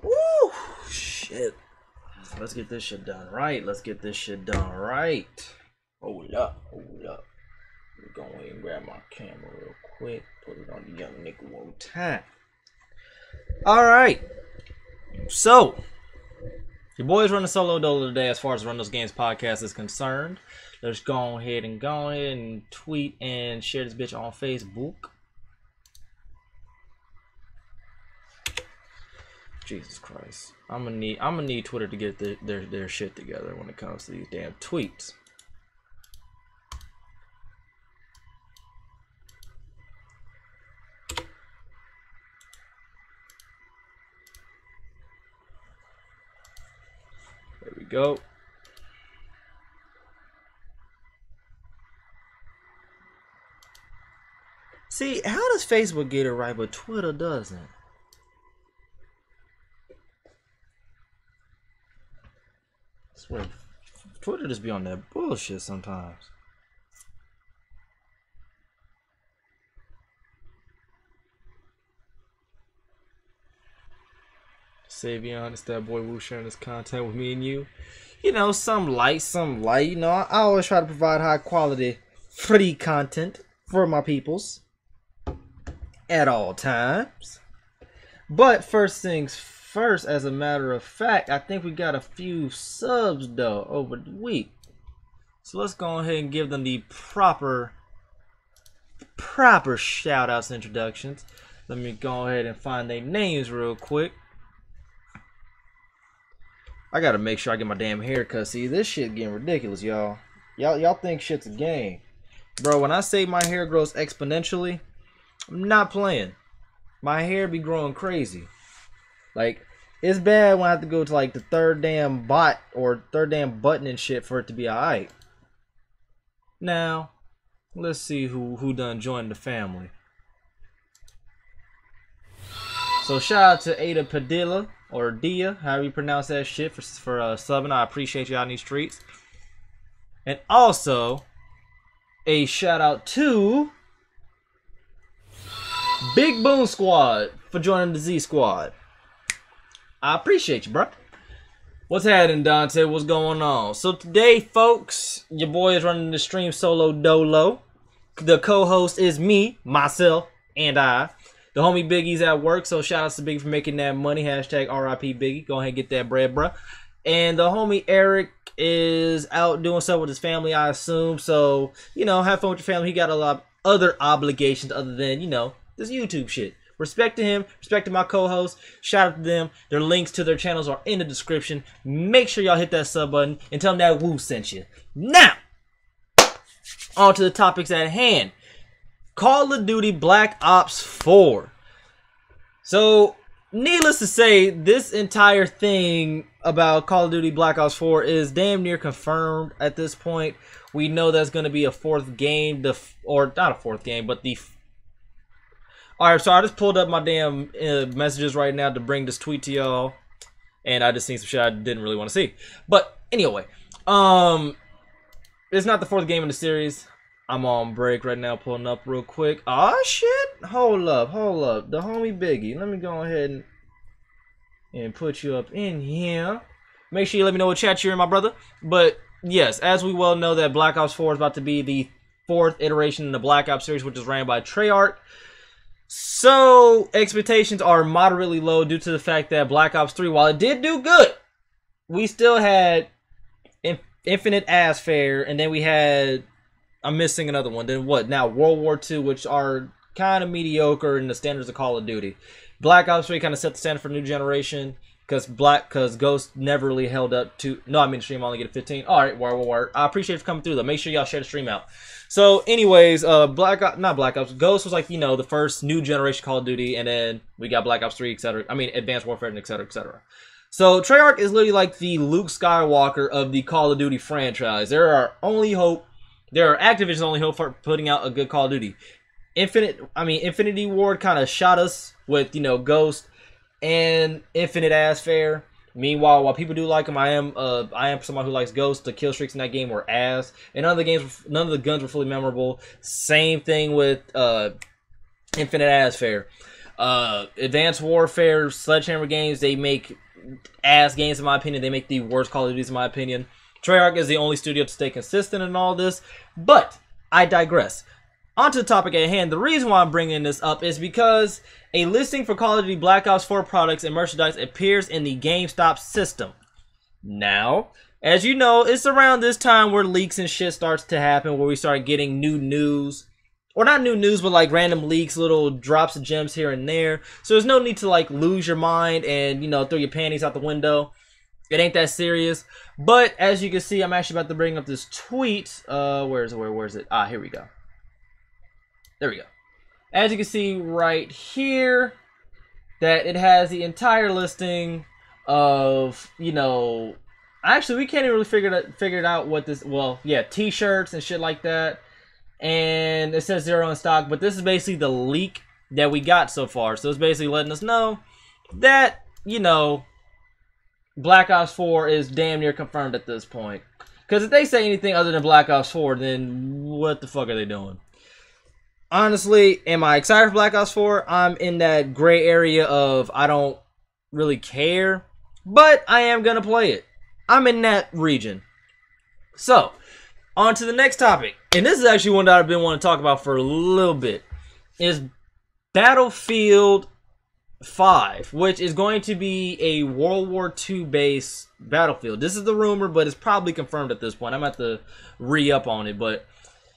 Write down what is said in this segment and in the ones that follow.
Woo! Shit. Let's get this shit done right. Let's get this shit done right. Hold up, hold up. Let me go ahead and grab my camera real quick. Put it on the young nigga one time. Alright. So, your boys running solo dolo today as far as Run Those Games podcast is concerned. Let's go ahead and tweet and share this bitch on Facebook. Jesus Christ. I'm gonna need Twitter to get their shit together when it comes to these damn tweets. There we go. See, how does Facebook get it right, but Twitter doesn't? I swear, Twitter just be on that bullshit sometimes. Savion, it's that boy Wu sharing this content with me and you. You know, some light, some light. You know, I always try to provide high quality, free content for my peoples at all times. But first things first, as a matter of fact, I think we got a few subs though over the week. So let's go ahead and give them the proper shout outs, introductions. Let me go ahead and find their names real quick. I gotta make sure I get my damn haircut. See, this shit getting ridiculous, y'all. Y'all think shit's a game. Bro, when I say my hair grows exponentially, I'm not playing. My hair be growing crazy. Like, it's bad when I have to go to like the third damn bot or third damn button and shit for it to be alright. Now, let's see who done joined the family. So shout out to Ada Padilla, or Dia, however you pronounce that shit, for subbing. I appreciate y'all in these streets. And also, a shout out to Big Boom Squad for joining the Z Squad. I appreciate you, bro. What's happening, Dante? What's going on? So today, folks, your boy is running the stream solo dolo. The co-host is me, myself, and I. The homie Biggie's at work, so shout out to Biggie for making that money. Hashtag RIP Biggie. Go ahead and get that bread, bruh. And the homie Eric is out doing stuff with his family, I assume. So, you know, have fun with your family. He got a lot of other obligations other than, you know, this YouTube shit. Respect to him. Respect to my co-host. Shout out to them. Their links to their channels are in the description. Make sure y'all hit that sub button and tell them that Woo sent you. Now, on to the topics at hand. Call of Duty Black Ops 4. So, needless to say, this entire thing about Call of Duty Black Ops 4 is damn near confirmed at this point. We know that's going to be a fourth game, or not a fourth game, but the... Alright, so I just pulled up my damn messages right now to bring this tweet to y'all, and I just seen some shit I didn't really want to see. But, anyway, it's not the fourth game in the series. I'm on break right now, pulling up real quick. Aw, shit. Hold up. The homie Biggie. Let me go ahead and put you up in here. Make sure you let me know what chat you're in, my brother. But, yes, as we well know that Black Ops 4 is about to be the fourth iteration in the Black Ops series, which is ran by Treyarch. So, expectations are moderately low due to the fact that Black Ops 3, while it did do good, we still had Infinite Ass Fair, and then we had... I'm missing another one. Then what? Now World War II, which are kind of mediocre in the standards of Call of Duty. Black Ops 3 kind of set the standard for new generation because Ghost never really held up to. No, I mean stream only get a 15. All right, word. I appreciate you for coming through though. Make sure y'all share the stream out. So, anyways, not Black Ops. Ghost was like the first new generation Call of Duty, and then we got Black Ops 3, etc. I mean Advanced Warfare, and etc. etc. So Treyarch is literally like the Luke Skywalker of the Call of Duty franchise. There are Activision's only hope for putting out a good Call of Duty. Infinity Ward kind of shot us with, Ghost and Infinite Ass Fair. Meanwhile, while people do like him, I am someone who likes Ghost. The kill streaks in that game were ass, and none of the guns were fully memorable. Same thing with Infinite Ass Fair. Advanced Warfare, Sledgehammer games, they make ass games in my opinion. They make the worst Call of Duties in my opinion. Treyarch is the only studio to stay consistent in all this, but I digress. On to the topic at hand. The reason why I'm bringing this up is because a listing for Call of Duty Black Ops 4 products and merchandise appears in the GameStop system. Now, as you know, it's around this time where leaks and shit starts to happen, where we start getting new news. Or not new news, but like random leaks, little drops of gems here and there. So there's no need to like lose your mind and, you know, throw your panties out the window. It ain't that serious. But as you can see, I'm actually about to bring up this tweet. Where is it? Ah, here we go. There we go. As you can see right here, that it has the entire listing of, you know, actually we can't even really figure it out what this, well, yeah, t-shirts and shit like that. And it says 0 in stock, but this is basically the leak that we got so far. So it's basically letting us know that, you know, Black Ops 4 is damn near confirmed at this point. Because if they say anything other than Black Ops 4, then what the fuck are they doing? Honestly, am I excited for Black Ops 4? I'm in that gray area of I don't really care, but I am going to play it. I'm in that region. So, on to the next topic. And this is actually one that I've been wanting to talk about for a little bit. Is Battlefield 5, which is going to be a World War II based Battlefield. This is the rumor, but it's probably confirmed at this point. I'm going to have to re-up on it, but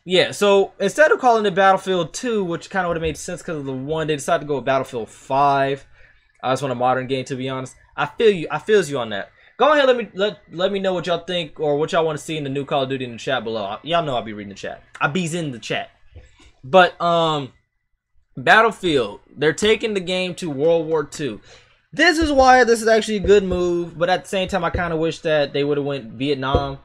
yeah, so instead of calling it Battlefield 2, which kind of would have made sense because of the one, they decided to go with Battlefield 5. I just want a modern game, to be honest. I feel you. I feels you on that. Go ahead, let me know what y'all think or what y'all want to see in the new Call of Duty in the chat below. Y'all know I'll be reading the chat. I be's in the chat. But Battlefield, they're taking the game to World War II. This is why this is actually a good move, but at the same time I kind of wish that they would have went Vietnam.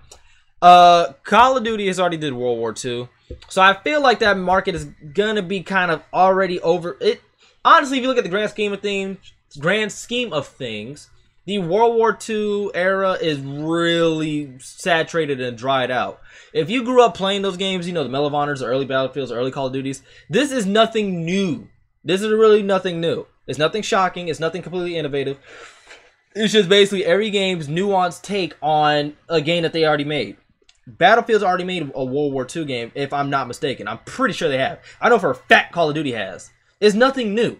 Call of Duty has already did World War II, so I feel like that market is gonna be kind of already over it. Honestly, if you look at the grand scheme of things, the World War II era is really saturated and dried out. If you grew up playing those games, you know, the Medal of Honors, the early Battlefields, the early Call of Duties, this is nothing new. This is really nothing new. It's nothing shocking. It's nothing completely innovative. It's just basically every game's nuanced take on a game that they already made. Battlefield's already made a World War II game, if I'm not mistaken. I'm pretty sure they have. I know for a fact Call of Duty has. It's nothing new.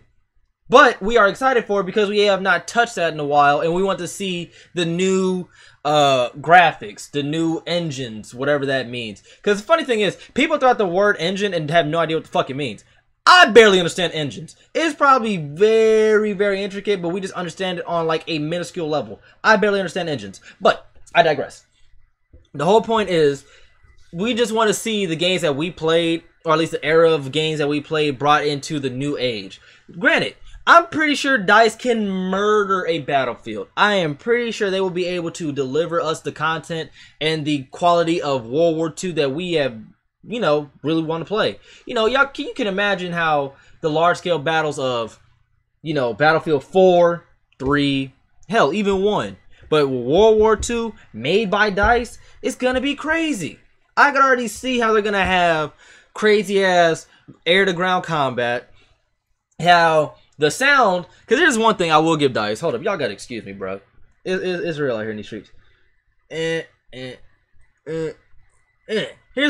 But we are excited for it because we have not touched that in a while, and we want to see the new graphics, the new engines, whatever that means. Because the funny thing is, people throw out the word engine and have no idea what the fuck it means. I barely understand engines. It's probably very, very intricate, but we just understand it on like a minuscule level. I barely understand engines, but I digress. The whole point is, we just want to see the games that we played, or at least the era of games that we played, brought into the new age. Granted, I'm pretty sure DICE can murder a Battlefield. I am pretty sure they will be able to deliver us the content and the quality of World War II that we have, you know, really want to play. You know, you can imagine how the large-scale battles of, you know, Battlefield 4, 3, hell, even 1. But World War II, made by DICE, it's gonna be crazy. I can already see how they're gonna have crazy-ass air-to-ground combat. How the sound, because here's one thing I will give DICE. Hold up, y'all gotta excuse me, bro. It's real out here in these streets. Here's the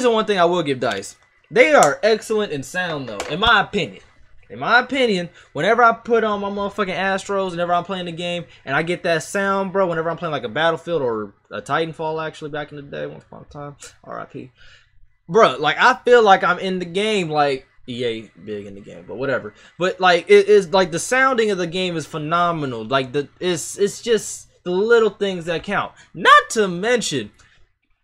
one thing I will give DICE. They are excellent in sound, though, in my opinion. In my opinion, whenever I put on my motherfucking Astros, whenever I'm playing the game, and I get that sound, bro, whenever I'm playing like a Battlefield or a Titanfall, actually, back in the day, once upon a time, RIP. Bro, like, I feel like I'm in the game, like, EA big in the game, but whatever. But, like, it is, like, the sounding of the game is phenomenal. Like, it's just the little things that count. Not to mention,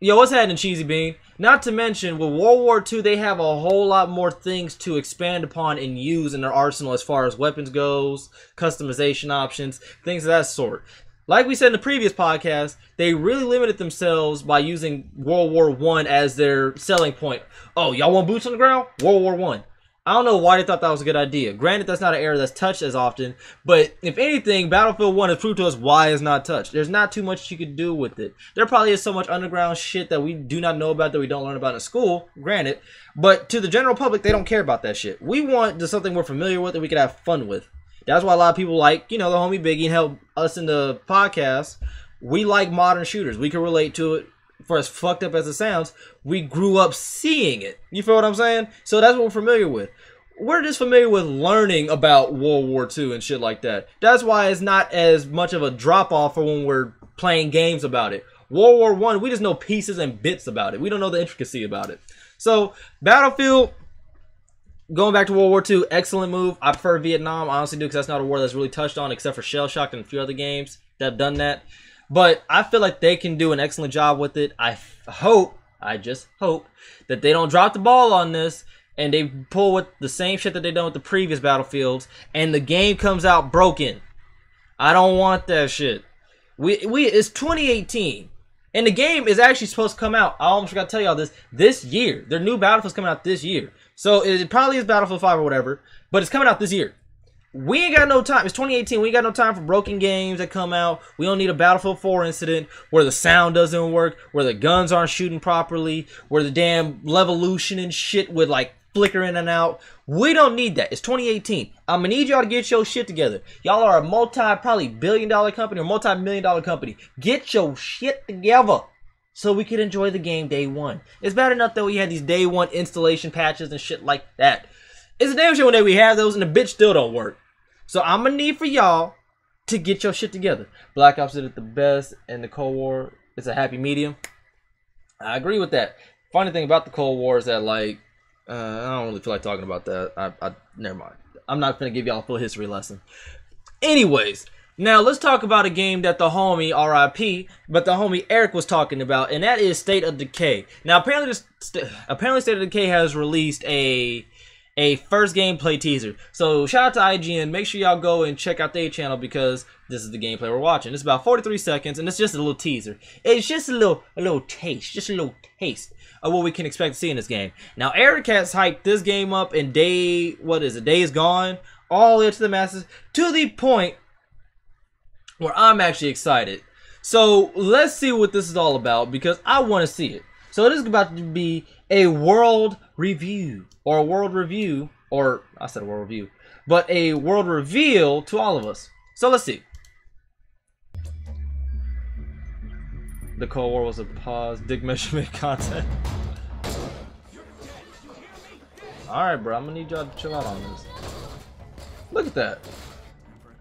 yo, what's happening, Cheesy Bean? Not to mention, with World War II, they have a whole lot more things to expand upon and use in their arsenal as far as weapons goes, customization options, things of that sort. Like we said in the previous podcast, they really limited themselves by using World War I as their selling point. Oh, y'all want boots on the ground? World War I. I don't know why they thought that was a good idea. Granted, that's not an era that's touched as often, but if anything, Battlefield 1 has proved to us why it's not touched. There's not too much you could do with it. There probably is so much underground shit that we do not know about, that we don't learn about in school, granted, but to the general public, they don't care about that shit. We want just something we're familiar with that we can have fun with. That's why a lot of people like, you know, the homie Biggie and help us in the podcast. We like modern shooters. We can relate to it. For as fucked up as it sounds, we grew up seeing it. You feel what I'm saying? So that's what we're familiar with. We're just familiar with learning about World War II and shit like that. That's why it's not as much of a drop-off for when we're playing games about it. World War I, we just know pieces and bits about it. We don't know the intricacy about it. So, Battlefield, going back to World War II, excellent move. I prefer Vietnam, I honestly do, because that's not a war that's really touched on, except for Shell Shock and a few other games that have done that. But I feel like they can do an excellent job with it. I just hope that they don't drop the ball on this and they pull with the same shit that they done with the previous Battlefields and the game comes out broken. I don't want that shit. It's 2018 and the game is actually supposed to come out. I almost forgot to tell y'all this year. Their new Battlefield's coming out this year. So it probably is Battlefield 5 or whatever, but it's coming out this year. We ain't got no time. It's 2018. We ain't got no time for broken games that come out. We don't need a Battlefield 4 incident where the sound doesn't work, where the guns aren't shooting properly, where the damn Levolution and shit would like flicker in and out. We don't need that. It's 2018. I'm gonna need y'all to get your shit together. Y'all are a probably billion-dollar company or multi-million-dollar company. Get your shit together so we can enjoy the game day one. It's bad enough that we had these day one installation patches and shit like that. It's a damn shame when we have those and the bitch still don't work. So I'm gonna need for y'all to get your shit together. Black Ops did it the best, and the Cold War is a happy medium. I agree with that. Funny thing about the Cold War is that, like, I don't really feel like talking about that. Never mind. I'm not gonna give y'all a full history lesson. Anyways, now let's talk about a game that the homie RIP, but the homie Eric was talking about, and that is State of Decay. Now apparently, State of Decay has released a first gameplay teaser. So shout out to IGN. Make sure y'all go and check out their channel because this is the gameplay we're watching. It's about 43 seconds and it's just a little teaser. It's just a little taste. Just a little taste of what we can expect to see in this game. Now Eric has hyped this game up in Days Gone all the way to the masses to the point where I'm actually excited. So let's see what this is all about because I want to see it. So it is about to be a world review. Or a world review, or I said a world review, but a world reveal to all of us. So let's see. The Cold War was a pause, dick measurement content. Alright, bro, I'm gonna need y'all to chill out on this. Look at that.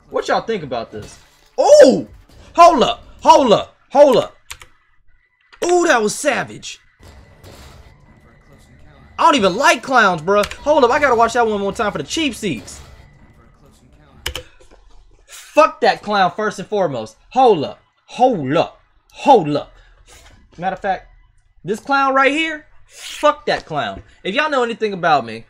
What y'all think about this? Oh! Hold up! Hold up! Hold up! Ooh, that was savage! I don't even like clowns, bro. Hold up, I gotta watch that one more time for the cheap seats. Fuck that clown first and foremost. Hold up, hold up, hold up. Matter of fact, this clown right here, fuck that clown. If y'all know anything about me,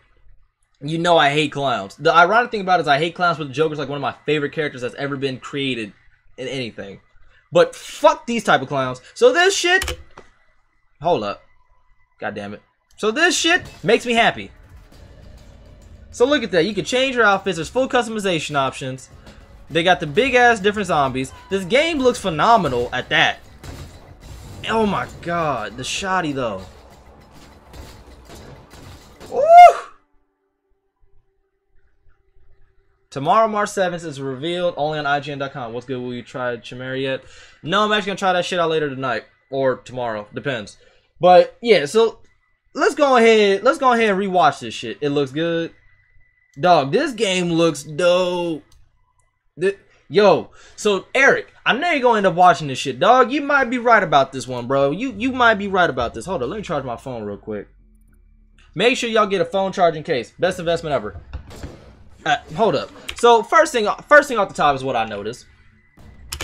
you know I hate clowns. The ironic thing about it is I hate clowns, but the Joker's like one of my favorite characters that's ever been created in anything. But fuck these type of clowns. So this shit, hold up, god damn it. So this shit makes me happy. So look at that. You can change your outfits. There's full customization options. They got the big ass different zombies. This game looks phenomenal at that. Oh my god. The shoddy though. Woo! Tomorrow, March 7th is revealed only on IGN.com. What's good? Will you try Chimera yet? No, I'm actually going to try that shit out later tonight. Or tomorrow. Depends. But yeah, so let's go ahead and rewatch this shit. It looks good. Dog, this game looks dope. Yo, so Eric, I know you're gonna end up watching this shit, dog. You might be right about this one, bro. You might be right about this. Hold on, let me charge my phone real quick. Make sure y'all get a phone charging case. Best investment ever. Hold up. So first thing off the top is what I noticed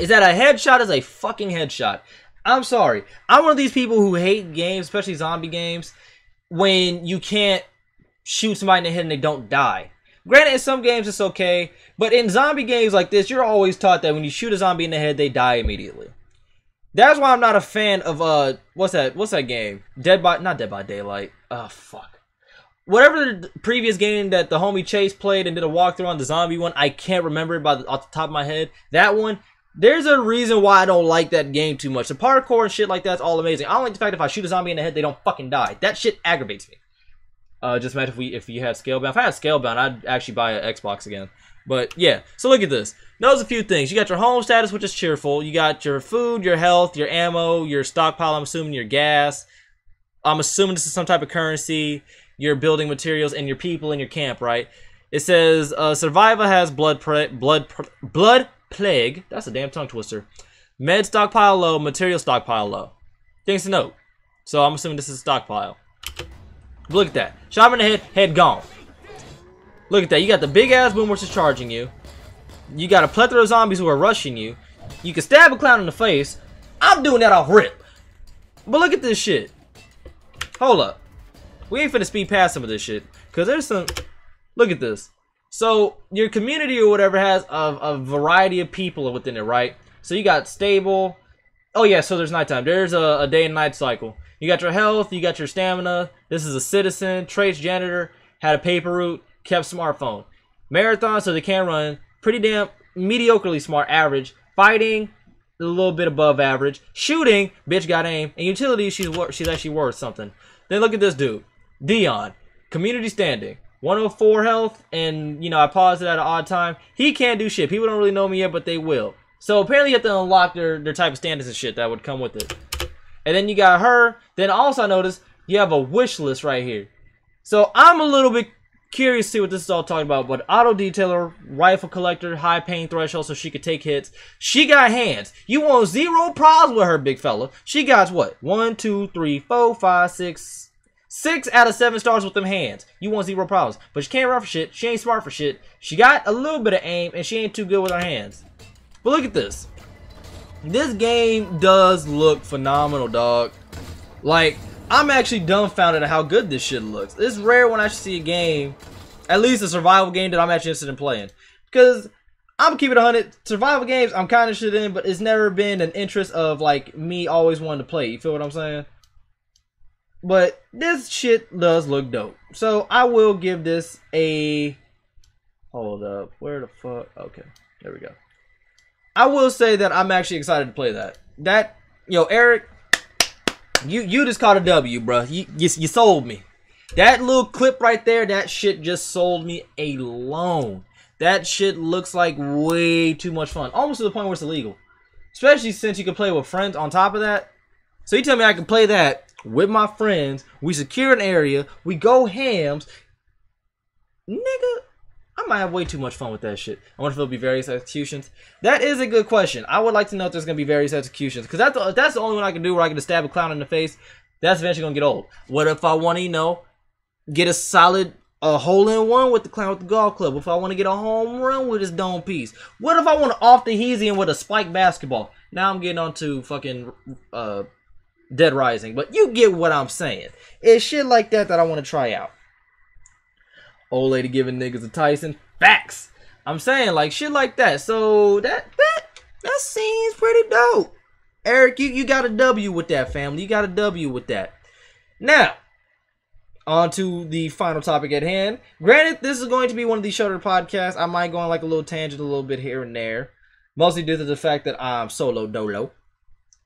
is that a headshot is a fucking headshot. I'm sorry. I'm one of these people who hate games, especially zombie games, when you can't shoot somebody in the head and they don't die. Granted, in some games it's okay, but in zombie games like this, you're always taught that when you shoot a zombie in the head, they die immediately. That's why I'm not a fan of what's that game? Not Dead by Daylight. Oh fuck. Whatever the previous game that the homie Chase played and did a walkthrough on, the zombie one, I can't remember it off the top of my head. That one, there's a reason why I don't like that game too much. The parkour and shit like that's all amazing. I don't like the fact if I shoot a zombie in the head, they don't fucking die. That shit aggravates me. Just imagine if you had Scalebound. If I had Scalebound, I'd actually buy an Xbox again. But yeah, so look at this. Notice a few things. You got your home status, which is cheerful. You got your food, your health, your ammo, your stockpile, I'm assuming your gas. I'm assuming this is some type of currency, your building materials, and your people in your camp, right? It says survivor has blood plague. That's a damn tongue twister. Med stockpile low, material stockpile low. Things to note. So I'm assuming this is a stockpile. But look at that. Shot him in the head, head gone. Look at that. You got the big ass boom which is charging you. You got a plethora of zombies who are rushing you. You can stab a clown in the face. I'm doing that off rip. But look at this shit. Hold up. We ain't finna speed past some of this shit. Because there's some... Look at this. So, your community or whatever has a variety of people within it, right? So, you got stable... Oh, yeah, so there's nighttime. There's a day and night cycle. You got your health. You got your stamina. This is a citizen. Trace janitor. Had a paper route. Kept smartphone. Marathon, so they can run. Pretty damn mediocrely smart, average. Fighting, a little bit above average. Shooting, bitch got aim. And utility, she's actually worth something. Then look at this dude. Dion. Community standing. 104 health, and, you know, I paused it at an odd time. He can't do shit. People don't really know me yet, but they will. So apparently you have to unlock their type of standards and shit that would come with it. And then you got her. Then also I noticed you have a wish list right here. So I'm a little bit curious to see what this is all talking about. But auto detailer, rifle collector, high pain threshold so she could take hits. She got hands. You want 0 problems with her, big fella. She got what? 1, 2, 3, 4, 5, 6... 6 out of 7 stars with them hands. You want 0 problems. But she can't run for shit. She ain't smart for shit. She got a little bit of aim, and she ain't too good with her hands. But look at this. This game does look phenomenal, dog. Like, I'm actually dumbfounded at how good this shit looks. It's rare when I see a game, at least a survival game, that I'm actually interested in playing. Because I'm keeping it 100. Survival games, I'm kind of shit in, but it's never been an interest of, like, me always wanting to play. You feel what I'm saying? But this shit does look dope. So I will give this a... Hold up. Where the fuck? Okay. There we go. I will say that I'm actually excited to play that. Yo, Eric, you just caught a W, bro. You sold me. That little clip right there, that shit just sold me alone. That shit looks like way too much fun. Almost to the point where it's illegal. Especially since you can play with friends on top of that. So you tell me I can play that with my friends, we secure an area, we go hams. Nigga, I might have way too much fun with that shit. I wonder if there'll be various executions. That is a good question. I would like to know if there's going to be various executions. Because that's the only one I can do where I can just stab a clown in the face. That's eventually going to get old. What if I want to, you know, get a solid hole-in-one with the clown with the golf club? What if I want to get a home run with his dome piece? What if I want to off the Heesian with a spiked basketball? Now I'm getting on to fucking... Dead Rising, but you get what I'm saying. It's shit like that I want to try out. Old lady giving niggas a Tyson. Facts. I'm saying like shit like that. So that seems pretty dope. Eric, you got a W with that, family. You got a W with that. Now, on to the final topic at hand. Granted, this is going to be one of these shorter podcasts. I might go on like a little tangent a little bit here and there. Mostly due to the fact that I'm solo dolo.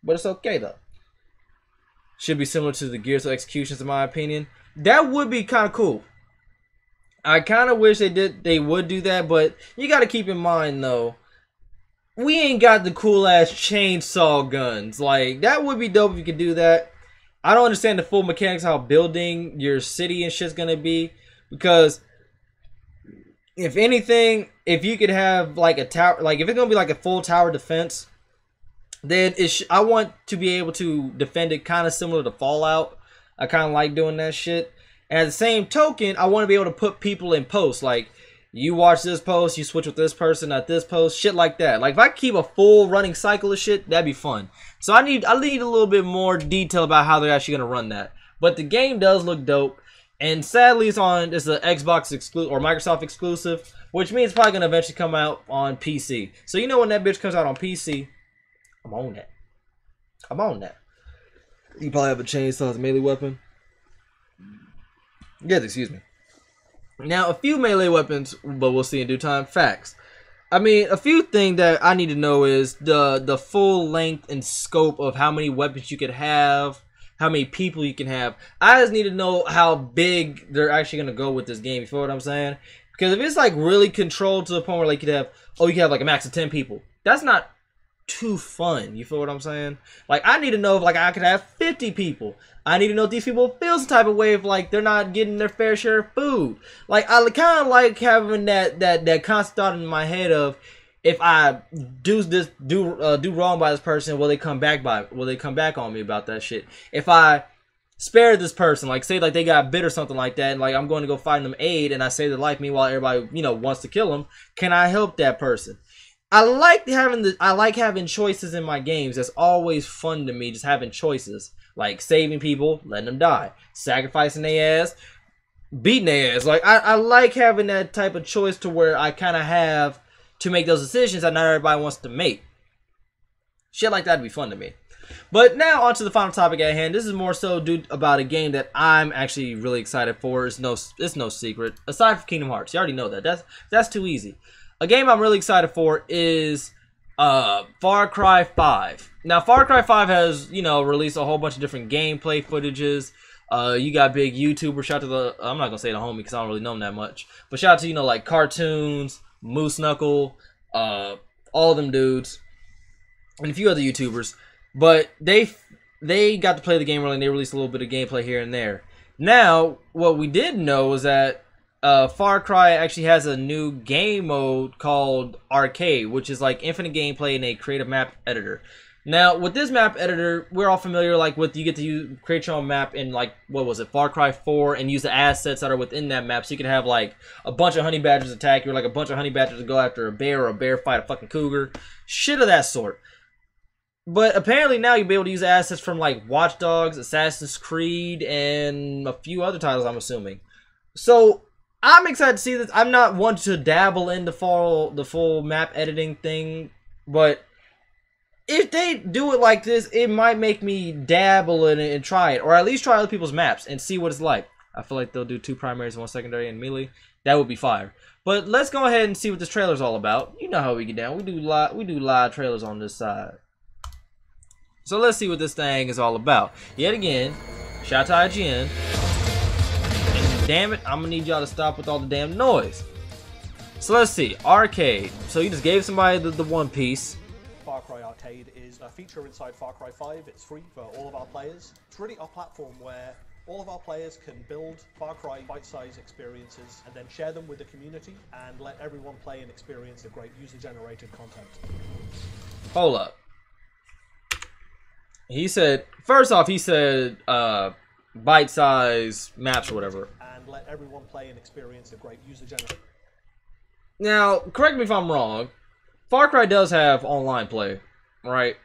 But it's okay though. Should be similar to the Gears of Executions in my opinion. That would be kind of cool. I kind of wish they would do that, but you got to keep in mind though, we ain't got the cool ass chainsaw guns. Like that would be dope if you could do that. I don't understand the full mechanics how building your city and shit's gonna be, because if anything, if you could have like a tower, like if it's gonna be like a full tower defense, then I want to be able to defend it kind of similar to Fallout. I kind of like doing that shit. And at the same token, I want to be able to put people in posts. Like, you watch this post, you switch with this person at this post, shit like that. Like, if I keep a full running cycle of shit, that'd be fun. So I need a little bit more detail about how they're actually going to run that. But the game does look dope. And sadly, it's an Xbox exclusive or Microsoft exclusive, which means it's probably going to eventually come out on PC. So you know when that bitch comes out on PC, I'm on that. I'm on that. You probably have a chainsaw as a melee weapon. Yes, excuse me. Now, a few melee weapons, but we'll see in due time. Facts. I mean, a few things that I need to know is the full length and scope of how many weapons you could have, how many people you can have. I just need to know how big they're actually going to go with this game. You feel what I'm saying? Because if it's like really controlled to the point where like you can have like a max of 10 people, that's not too fun. You feel what I'm saying? Like I need to know if like I could have 50 people. I need to know if these people feel some type of way if like they're not getting their fair share of food. Like I kind of like having that constant thought in my head of, if I do wrong by this person, will they come back on me about that shit? If I spare this person, like say like they got bit or something like that, and like I'm going to go find them aid, and I save their life, meanwhile everybody wants to kill them, can I help that person? I like having choices in my games. That's always fun to me, just having choices, like saving people, letting them die, sacrificing their ass, beating their ass. Like I like having that type of choice to where I kind of have to make those decisions that not everybody wants to make. Shit like that would be fun to me. But now on to the final topic at hand. This is more so about a game that I'm actually really excited for. It's no secret. Aside from Kingdom Hearts, you already know that. That's too easy. A game I'm really excited for is Far Cry 5. Now Far Cry 5 has released a whole bunch of different gameplay footages. You got big YouTubers. Shout out to the, I'm not gonna say the homie because I don't really know him that much, but shout out to like Cartoons, Moose Knuckle, all them dudes, and a few other YouTubers. But they got to play the game early, and they released a little bit of gameplay here and there. Now, what we didn't know was that Far Cry actually has a new game mode called Arcade, which is like infinite gameplay in a creative map editor. Now, with this map editor, we're all familiar with you get to create your own map in like, what was it, Far Cry 4, and use the assets that are within that map. So you can have like a bunch of honey badgers attack you, or like a bunch of honey badgers to go after a bear, or a bear fight a fucking cougar. Shit of that sort. But apparently now you'll be able to use assets from like Watch Dogs, Assassin's Creed, and a few other titles, I'm assuming. So I'm excited to see this. I'm not one to dabble in the full map editing thing, but if they do it like this, it might make me dabble in it and try it, or at least try other people's maps and see what it's like. I feel like they'll do 2 primaries, 1 secondary, and melee. That would be fire. But let's go ahead and see what this trailer's all about. You know how we get down. We do live trailers on this side. So let's see what this thing is all about. Yet again, shout out to IGN. And damn it, I'm gonna need y'all to stop with all the damn noise. So let's see, Arcade. So you just gave somebody the One Piece. Far Cry Arcade is a feature inside Far Cry 5. It's free for all of our players. It's really our platform where all of our players can build Far Cry bite-sized experiences and then share them with the community and let everyone play and experience the great user-generated content. Hold up. He said, first off, he said bite-sized maps or whatever. And let everyone play and experience the great user-generated. Now, correct me if I'm wrong. Far Cry does have online play, right?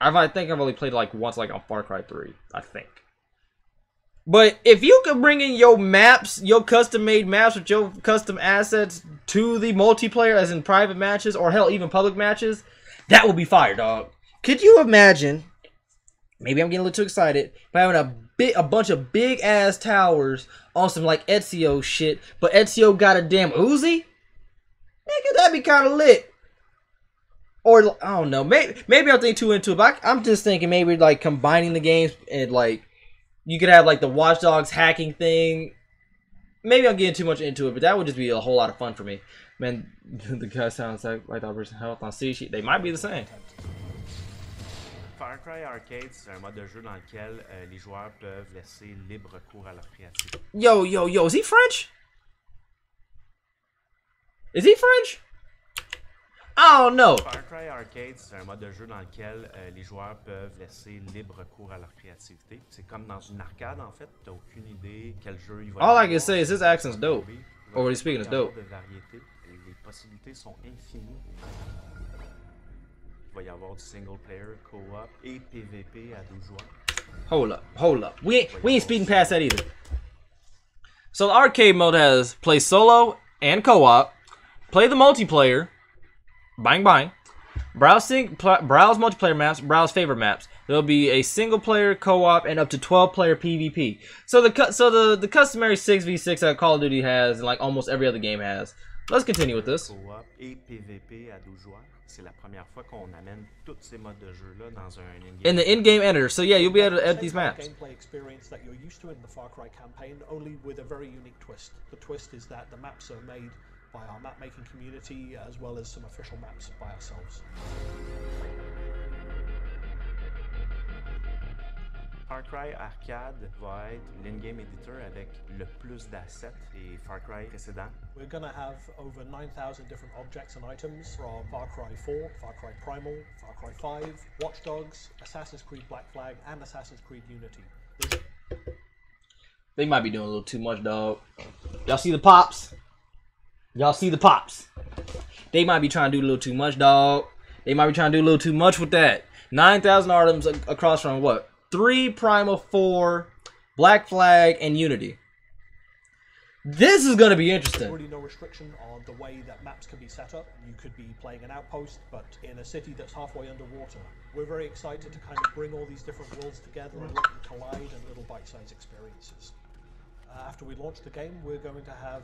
I think I've only played like once, like on Far Cry 3, I think. But if you could bring in your maps, your custom-made maps with your custom assets to the multiplayer, as in private matches, or hell, even public matches, that would be fire, dog. Could you imagine? Maybe I'm getting a little too excited, but having a bunch of big-ass towers on some like Ezio shit, but Ezio got a damn Uzi? Nigga, that'd be kind of lit. Or, I don't know, maybe I'm thinking too into it, but I'm just thinking maybe, like, combining the games and, like, you could have, like, the Watch Dogs hacking thing. Maybe I'm getting too much into it, but that would just be a whole lot of fun for me. Man, the guy sounds like that person health on C-Sheet. They might be the same. Far Cry Arcade, c'est un mode de jeu dans lequel les joueurs peuvent laisser libre cours à leur créativité. Yo, is he French? Is he French? I don't know. Far Cry Arcade, c'est un mode de jeu dans lequel les joueurs peuvent laisser libre cours à leur créativité. C'est comme dans une arcade en fait, t'as aucune idée quel jeu il va. All I can say is his accent's dope. Or what he's speaking is dope. De variété, les possibilités sont infinies. Il va y avoir du single player, co-op et PVP à 12 joueurs. Hold up. We ain't speeding past that either. So the arcade mode has play solo and co-op, play the multiplayer, bang bang, browse multiplayer maps, browse favorite maps. There'll be a single player, co-op, and up to 12-player PvP. So the customary 6v6 that Call of Duty has, and like almost every other game has. Let's continue with this. Co-op et PVP à 12 joueurs. C'est la première fois qu'on amène tous ces modes de jeu là dans un in-game. In the in-game editor, so yeah, you'll be able to edit these maps. Gameplay experience that you're used to in the Far Cry campaign, only with a very unique twist. The twist is that the maps are made by our map making community, as well as some official maps by ourselves. Far Cry Arcade va être l'in-game editor avec le plus d'assets des Far Cry précédents. We're going to have over 9,000 different objects and items from Far Cry 4, Far Cry Primal, Far Cry 5, Watch Dogs, Assassin's Creed Black Flag, and Assassin's Creed Unity. They might be doing a little too much, dog. Y'all see the pops? Y'all see the pops? They might be trying to do a little too much, dog. They might be trying to do a little too much with that. 9,000 items across from what? 3 Primal, 4 Black Flag, and Unity. This is going to be interesting. There's really no restriction on the way that maps can be set up. You could be playing an outpost, but in a city that's halfway underwater. We're very excited to kind of bring all these different worlds together and let them collide in little bite-sized experiences. After we launch the game, we're going to have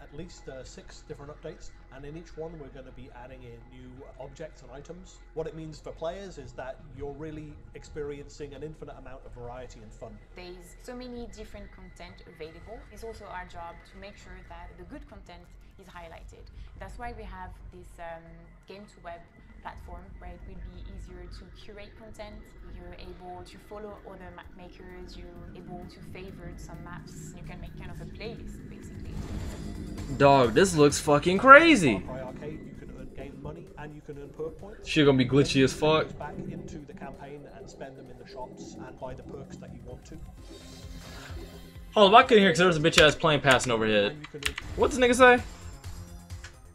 at least 6 different updates, and in each one we're going to be adding in new objects and items. What it means for players is that you're really experiencing an infinite amount of variety and fun. There's so many different content available. It's also our job to make sure that the good content is highlighted. That's why we have this game-to-web platform where it will be easier to curate content. You're able to follow other map makers, you're able to favorite some maps. You can make kind of a playlist, basically. Dog, this looks fucking crazy. Far Cry Arcade, you can gain money and you can earn perk points. Shit gonna be glitchy as fuck. Back into the campaign and spend them in the shops and buy the perks that you want to. Hold on, I couldn't hear because there was a bitch ass plane passing overhead. What does nigga say?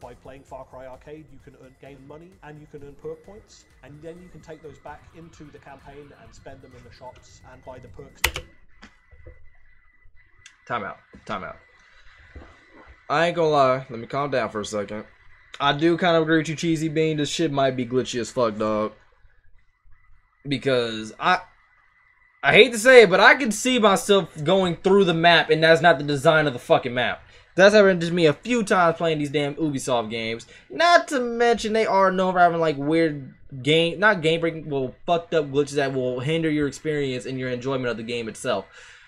By playing Far Cry Arcade, you can gain money and you can earn perk points, and then you can take those back into the campaign and spend them in the shops and buy the perks. Time out. Time out. I ain't gonna lie. Let me calm down for a second. I do kind of agree with you, Cheesy Bean. This shit might be glitchy as fuck, dog. Because I hate to say it, but I can see myself going through the map, and that's not the design of the fucking map. That's happened to me a few times playing these damn Ubisoft games. Not to mention they are known for having like weird not game breaking, well, fucked up glitches that will hinder your experience and your enjoyment of the game itself.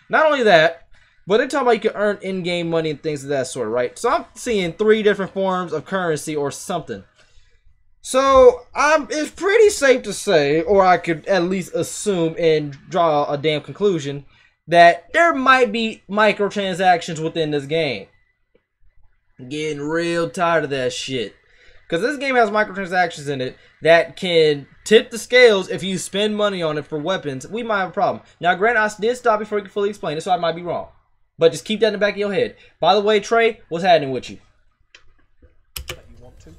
Not only that, but they're talking about you can earn in-game money and things of that sort, right? So I'm seeing 3 different forms of currency or something. So it's pretty safe to say, or I could at least assume and draw a damn conclusion, that there might be microtransactions within this game. Getting real tired of that shit. Because this game has microtransactions in it that can tip the scales if you spend money on it for weapons. We might have a problem. Now, granted, I did stop before you could fully explain it, so I might be wrong. But just keep that in the back of your head. By the way, Trey, what's happening with you? That you want to.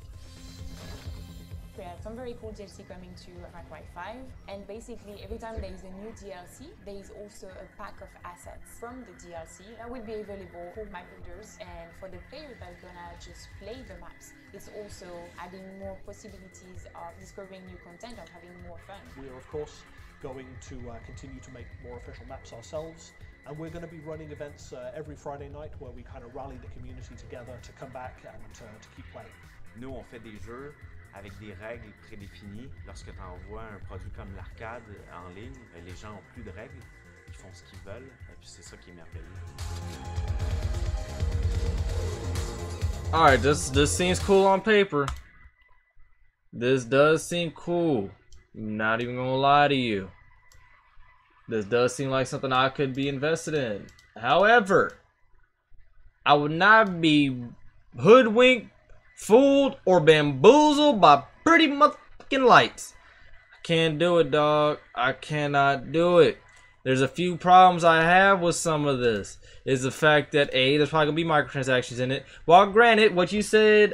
We have some very cool DLC coming to Far Cry 5, and basically every time there is a new DLC, there is also a pack of assets from the DLC that will be available for map builders, and for the players that are gonna just play the maps, it's also adding more possibilities of discovering new content, of having more fun. We are of course going to continue to make more official maps ourselves, and we're going to be running events every Friday night where we kind of rally the community together to come back and to keep playing. Nous, on fait des jeux avec des règles prédéfinies. Lorsque tu envoies un produit comme l'arcade en ligne, les gens n'ont plus de règles, ils font ce qu'ils veulent, et puis c'est ça qui est merveilleux. Alright, this seems cool on paper. This does seem cool. Not even gonna lie to you. This does seem like something I could be invested in. However, I would not be hoodwinked, fooled, or bamboozled by pretty motherfucking lights. I can't do it, dog. I cannot do it. There's a few problems I have with some of this. Is the fact that A, there's probably gonna be microtransactions in it. While granted, what you said,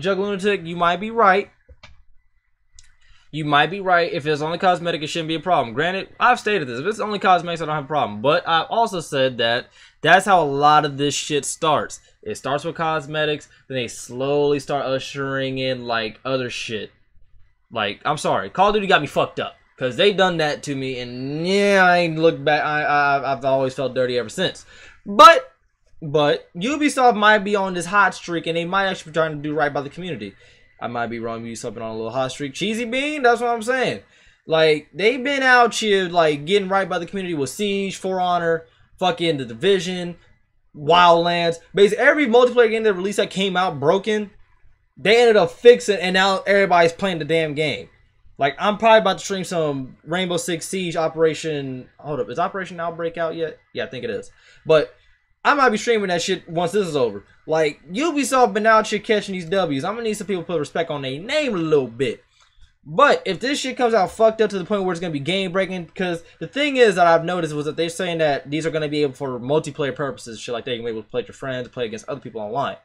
Jug Lunatic, you might be right. You might be right. If it's only cosmetic, it shouldn't be a problem. Granted, I've stated this. If it's only cosmetics, I don't have a problem. But I've also said that that's how a lot of this shit starts. It starts with cosmetics, then they slowly start ushering in, like, other shit. Like, I'm sorry. Call of Duty got me fucked up. Because they done that to me, and yeah, I ain't looked back. I've always felt dirty ever since. But Ubisoft might be on this hot streak, and they might actually be trying to do right by the community. I might be wrong. Ubisoft been on a little hot streak. Cheesy Bean, that's what I'm saying. Like, they've been out here, like, getting right by the community with Siege, For Honor, fucking The Division, Wildlands. Basically, every multiplayer game that released that came out broken, they ended up fixing, and now everybody's playing the damn game. Like, I'm probably about to stream some Rainbow Six Siege Operation. Hold up, is Operation Outbreak out yet? Yeah, I think it is. But I might be streaming that shit once this is over. Like, Ubisoft been out here catching these W's. I'm gonna need some people to put respect on their name a little bit. But if this shit comes out fucked up to the point where it's gonna be game breaking, because the thing is that I've noticed was that they're saying that these are gonna be able for multiplayer purposes, shit like that. You can be able to play with your friends, play against other people online.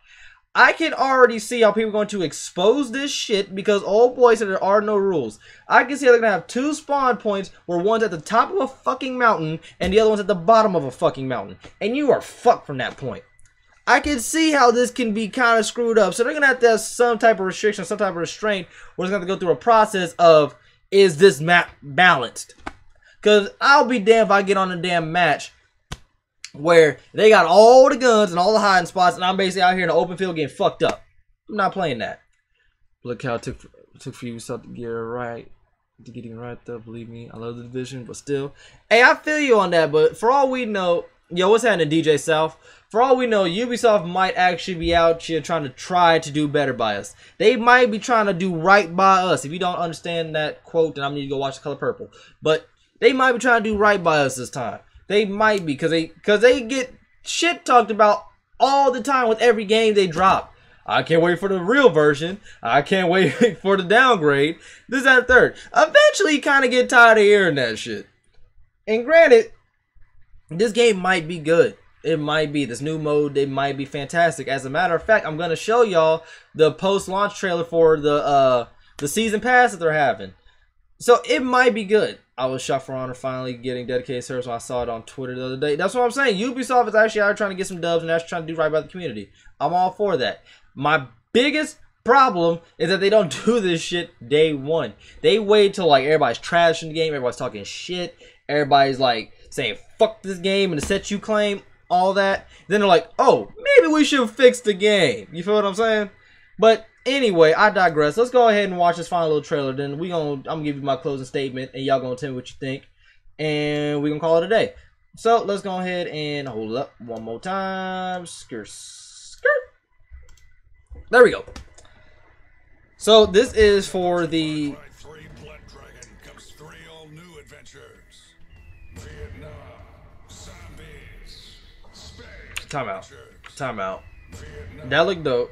I can already see how people are going to expose this shit because old boy said there are no rules. I can see how they're going to have two spawn points where one's at the top of a fucking mountain and the other one's at the bottom of a fucking mountain. And you are fucked from that point. I can see how this can be kind of screwed up. So they're going to have some type of restriction, some type of restraint where it's going to go through a process of, is this map balanced? Because I'll be damned if I get on a damn match where they got all the guns and all the hiding spots, and I'm basically out here in the open field getting fucked up. I'm not playing that. Look how it took for you to get it right. To getting right though, believe me. I love the division, but still. Hey, I feel you on that, but for all we know, yo, what's happening, DJ South? For all we know, Ubisoft might actually be out here try to do better by us. They might be trying to do right by us. If you don't understand that quote, then I'm gonna need to go watch The Color Purple. But they might be trying to do right by us this time. They might be, because they get shit talked about all the time with every game they drop. I can't wait for the real version. I can't wait for the downgrade. This, that, and third. Eventually, you kind of get tired of hearing that shit. And granted, this game might be good. It might be. This new mode, it might be fantastic. As a matter of fact, I'm going to show y'all the post-launch trailer for the season pass that they're having. So, it might be good. I was shocked for Honor finally getting dedicated servers when I saw it on Twitter the other day. That's what I'm saying. Ubisoft is actually out trying to get some dubs and actually trying to do right by the community. I'm all for that. My biggest problem is that they don't do this shit day one. They wait till like everybody's trashing the game, everybody's talking shit, everybody's like saying fuck this game and the set you claim, all that. Then they're like, oh, maybe we should fix the game. You feel what I'm saying? But anyway, I digress. Let's go ahead and watch this final little trailer. Then I'm gonna give you my closing statement, and y'all gonna tell me what you think, and we gonna call it a day. So let's go ahead and hold up one more time. Skirt. There we go. So this is for the. Time out. That looked dope.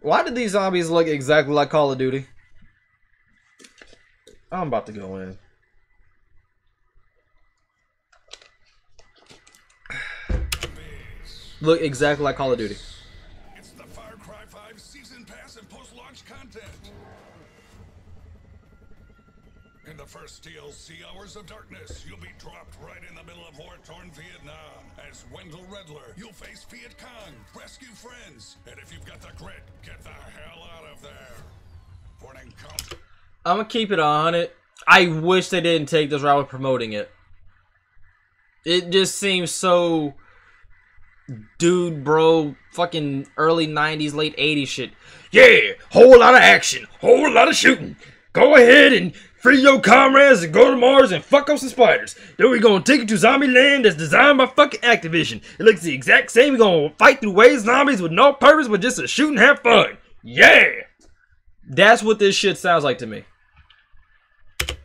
Why did these zombies look exactly like Call of Duty? I'm about to go in. Look exactly like Call of Duty. It's the Far Cry 5 season pass and post-launch content. In the first DLC, Hours of Darkness, you'll be dropped right in the middle of war-torn Vietnam. As Wendell Redler, you'll face Viet Cong, rescue friends, and if you've got the grit, get the hell out of there. For an encounter. I'm gonna keep it 100. I wish they didn't take this route with promoting it. It just seems so dude, bro, fucking early 90s, late 80s shit. Yeah, whole lot of action, whole lot of shooting. Go ahead and free your comrades and go to Mars and fuck up some spiders. Then we're gonna take you to zombie land that's designed by fucking Activision. It looks the exact same. We're gonna fight through waves zombies with no purpose but just to shoot and have fun. Yeah! That's what this shit sounds like to me. Of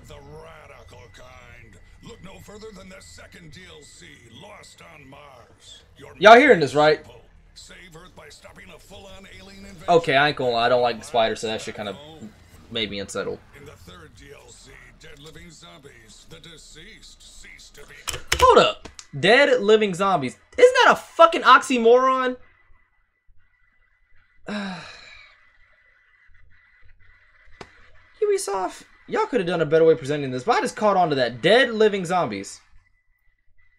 the radical kind. Look no further than the second DLC, Lost on Mars. Y'all hearing this, right? Save Earth by stopping a full-on alien invasion. Okay, I ain't gonna lie. I don't like the spiders, so that shit kind of made me unsettled. In the third DLC, Dead Living Zombies, the deceased cease to be. Hold up. Dead living zombies. Isn't that a fucking oxymoron? Ubisoft, y'all could have done a better way of presenting this, but I just caught on to that. Dead living zombies.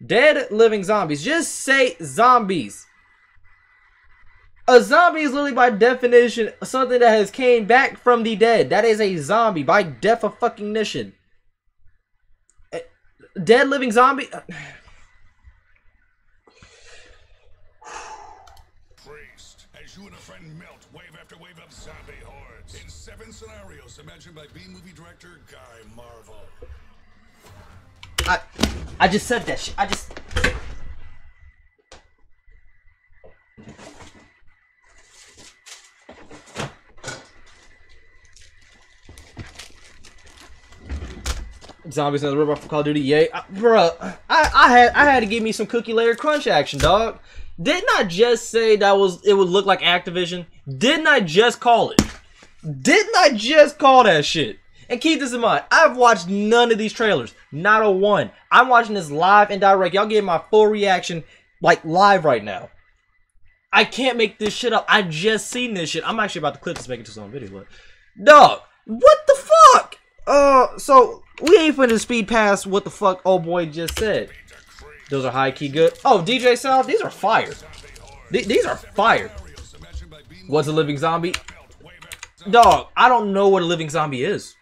Dead living zombies. Just say zombies. A zombie is literally by definition something that has came back from the dead. That is a zombie by definition. Dead living zombie. Priest, as you and a friend melt wave after wave of zombie hordes in 7 scenarios imagined by B-movie director Guy Marvel. I just said that shit. Zombies in the river for Call of Duty, yay. Bruh, I had to give me some cookie layer crunch action, dog. Didn't I just say that it would look like Activision? Didn't I just call it? Didn't I just call that shit? And keep this in mind, I've watched none of these trailers. Not a one. I'm watching this live and direct. Y'all getting my full reaction, like, live right now. I can't make this shit up. I just seen this shit. I'm actually about to clip this, make it to some video, but... Dog, what the fuck? So, we ain't finna speed past what the fuck old boy just said. Those are high-key good. Oh, DJ South, these are fire. These are fire. What's a living zombie? Dog, I don't know what a living zombie is.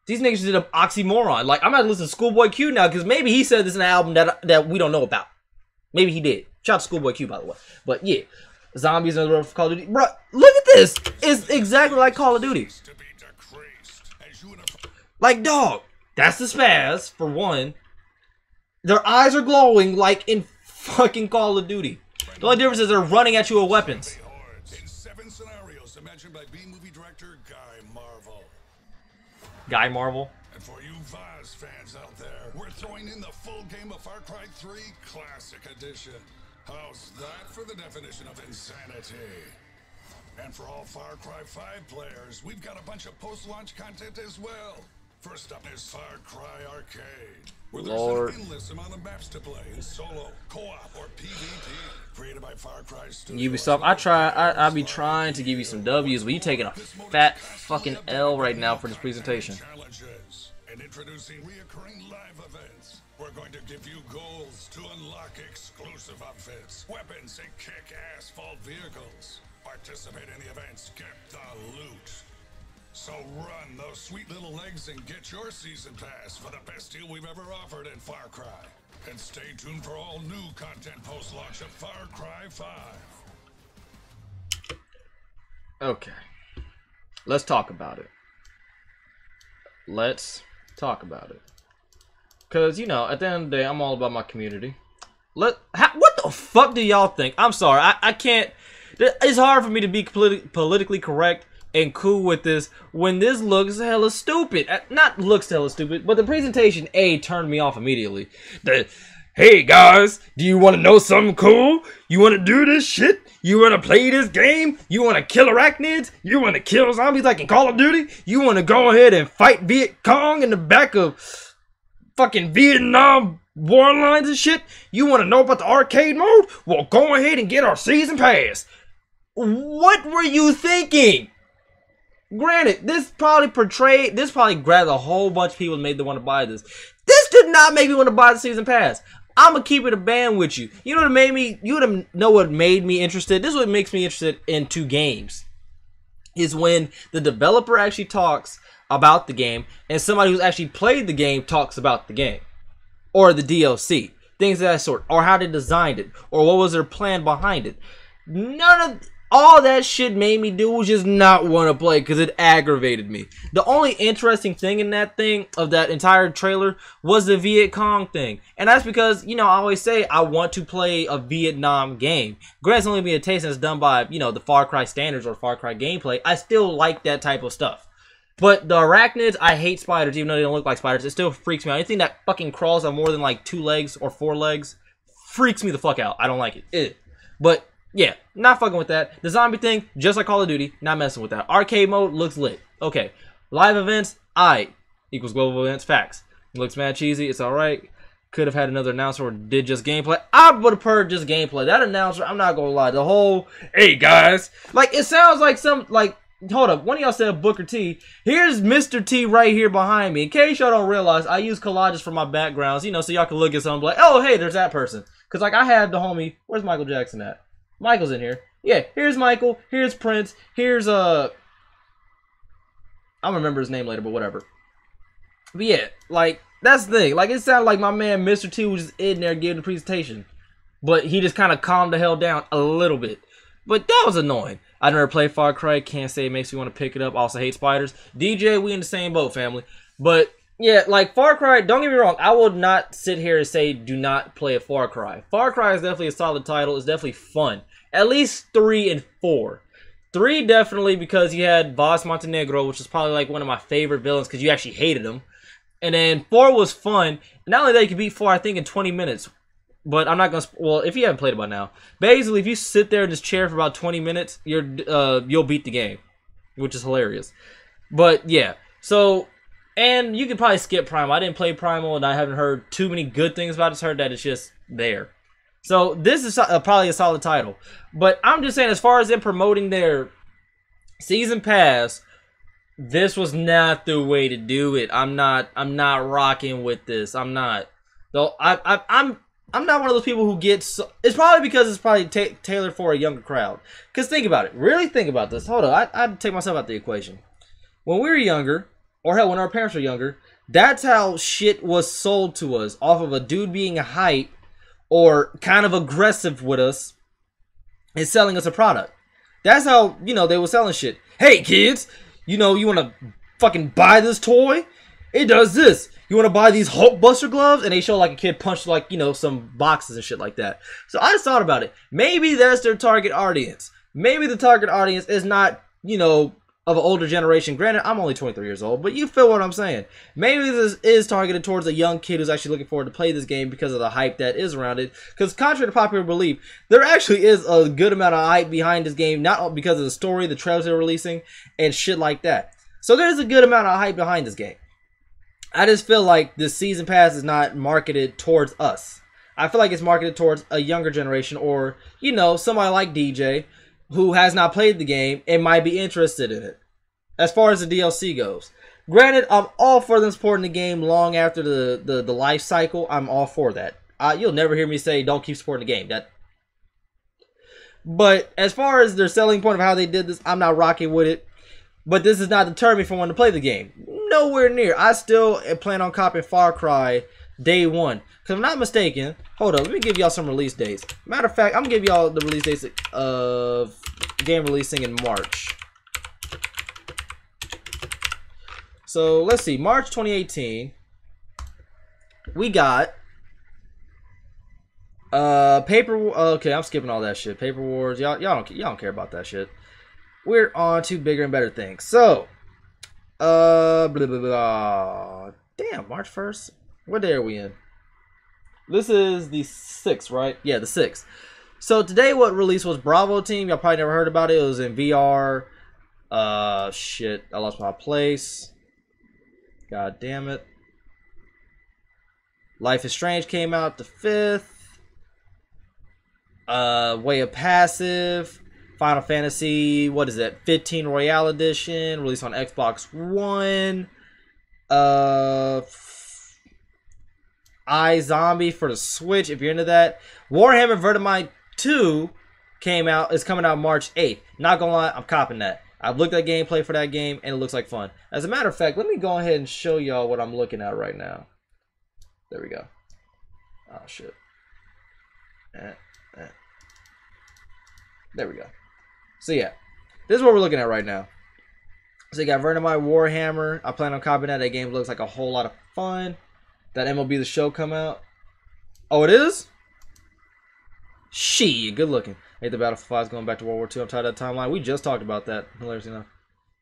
These niggas did an oxymoron. Like, I'm about to listen to Schoolboy Q now, because maybe he said this in an album that we don't know about. Maybe he did. Shout out to Schoolboy Q, by the way. But yeah, zombies in the road for Call of Duty. Bruh, look at this. It's exactly like Call of Duty. Like, dog, that's the spaz, for one. Their eyes are glowing like in fucking Call of Duty. The only difference is they're running at you with weapons. In 7 scenarios imagined by B-movie director Guy Marvel. And for you Vaz fans out there, we're throwing in the full game of Far Cry 3 Classic Edition. How's that for the definition of insanity? And for all Far Cry 5 players, we've got a bunch of post-launch content as well. First up is Far Cry Arcade, where there's an endless amount of maps to play in solo, co-op, or PvP. Created by Far Cry Studios. Ubisoft, I be trying to give you some W's, but you taking a fat fucking L right now for this presentation. Challenges and introducing reoccurring live events. We're going to give you goals to unlock exclusive outfits, weapons, and kick-ass vault vehicles. Participate in the events, get the loot. So run those sweet little legs and get your season pass for the best deal we've ever offered in Far Cry. And stay tuned for all new content post-launch of Far Cry 5. Okay. Let's talk about it. Let's talk about it. Because, you know, at the end of the day, I'm all about my community. What the fuck do y'all think? I'm sorry. I can't... It's hard for me to be politically correct and cool with this when this looks hella stupid. Not looks hella stupid, but the presentation turned me off immediately. Hey guys, do you want to know something cool? You want to do this shit? You want to play this game? You want to kill arachnids? You want to kill zombies like in Call of Duty? You want to go ahead and fight Viet Cong in the back of fucking Vietnam war lines and shit? You want to know about the arcade mode? Well, go ahead and get our season pass. What were you thinking? Granted, this probably grabbed a whole bunch of people and made them want to buy this. This did not make me want to buy the season pass. I'm gonna keep it a band with you. You know what made me? You know what made me interested? This is what makes me interested in two games. Is when the developer actually talks about the game and somebody who's actually played the game talks about the game or the DLC, things of that sort, or how they designed it, or what was their plan behind it. None of all that shit made me do was just not want to play because it aggravated me. The only interesting thing in that entire trailer was the Viet Cong thing. And that's because, you know, I always say I want to play a Vietnam game. Granted, it's only being a taste and it's done by, you know, the Far Cry standards or Far Cry gameplay. I still like that type of stuff. But the arachnids, I hate spiders, even though they don't look like spiders. It still freaks me out. Anything that fucking crawls on more than like 2 legs or 4 legs freaks me the fuck out. I don't like it. But yeah, not fucking with that. The zombie thing, just like Call of Duty, not messing with that. Arcade mode looks lit. Okay. Live events, equals global events, facts. Looks mad cheesy, it's alright. Could have had another announcer or did just gameplay. I would have heard just gameplay. That announcer, I'm not gonna lie, the whole, hey guys, like it sounds like some, like, hold up, one of y'all said Booker T. Here's Mr. T right here behind me. In case y'all don't realize, I use collages for my backgrounds, you know, so y'all can look at something like, oh, hey, there's that person. Because, like, I have the homie, where's Michael Jackson at? Michael's in here. Yeah, here's Michael, here's Prince, here's, I'll remember his name later, but whatever. But yeah, like, that's the thing. Like, it sounded like my man Mr. T was just in there giving the presentation. But he just kind of calmed the hell down a little bit. But that was annoying. I never played Far Cry. Can't say it makes me want to pick it up. Also hate spiders. DJ, we in the same boat, family. But yeah, like Far Cry, don't get me wrong. I will not sit here and say do not play a Far Cry. Far Cry is definitely a solid title. It's definitely fun. At least 3 and 4. 3 definitely because you had Vaz Montenegro, which is probably like one of my favorite villains because you actually hated him. And then 4 was fun. Not only that, you can beat 4, I think, in 20 minutes. But I'm not gonna. Well, if you haven't played it by now, basically, if you sit there in this chair for about 20 minutes, you'll beat the game, which is hilarious. But yeah, so and you could probably skip Primal. I didn't play Primal, and I haven't heard too many good things about it. Just heard that it's just there. So this is probably a solid title. But I'm just saying, as far as them promoting their season pass, this was not the way to do it. I'm not rocking with this. I'm not. Though I'm not one of those people who gets. It's probably because it's probably tailored for a younger crowd. Because think about it. Really think about this. Hold on. I'd take myself out the equation. When we were younger, or hell, when our parents were younger, that's how shit was sold to us. Off of a dude being hype or kind of aggressive with us and selling us a product. That's how, they were selling shit. Hey, kids, you want to fucking buy this toy? It does this. You want to buy these Hulk Buster gloves? And they show like a kid punched like, some boxes and shit like that. So I just thought about it. Maybe that's their target audience. Maybe the target audience is not, of an older generation. Granted, I'm only 23 years old, but you feel what I'm saying. Maybe this is targeted towards a young kid who's actually looking forward to play this game because of the hype that is around it. Because contrary to popular belief, there actually is a good amount of hype behind this game, not because of the story, the trailers they're releasing, and shit like that. So there's a good amount of hype behind this game. I just feel like the season pass is not marketed towards us. I feel like it's marketed towards a younger generation or, somebody like DJ who has not played the game and might be interested in it. As far as the DLC goes. Granted, I'm all for them supporting the game long after the life cycle. I'm all for that. You'll never hear me say don't keep supporting the game. But as far as their selling point of how they did this, I'm not rocking with it. But this does not deter me from wanting to play the game. Nowhere near. I still plan on copying Far Cry day one. Because if I'm not mistaken, hold up, let me give y'all some release dates. Matter of fact, I'm going to give y'all the release dates of game releasing in March. So, let's see. March 2018. We got okay, I'm skipping all that shit. Paper Wars. Y'all don't care about that shit. We're on to bigger and better things. So, blah, blah, blah. Damn, March 1st? What day are we in? This is the 6th, right? Yeah, the 6th. So today what released was Bravo Team. Y'all probably never heard about it. It was in VR. Shit. I lost my place. God damn it. Life is Strange came out the 5th. Way of Passive. Final Fantasy, what is that? 15 Royale Edition, released on Xbox One. iZombie for the Switch, if you're into that. Warhammer Vermintide 2 is coming out March 8th. Not gonna lie, I'm copping that. I've looked at gameplay for that game, and it looks like fun. As a matter of fact, let me go ahead and show y'all what I'm looking at right now. There we go. Oh, shit. There we go. So yeah, this is what we're looking at right now. So you got Vermintide Warhammer. I plan on copying that. That game looks like a whole lot of fun. That MLB The Show come out. Oh, it is? Shit, good looking. Hate the Battlefield 5 is going back to World War II. I'm tired of that timeline. We just talked about that. Hilarious enough.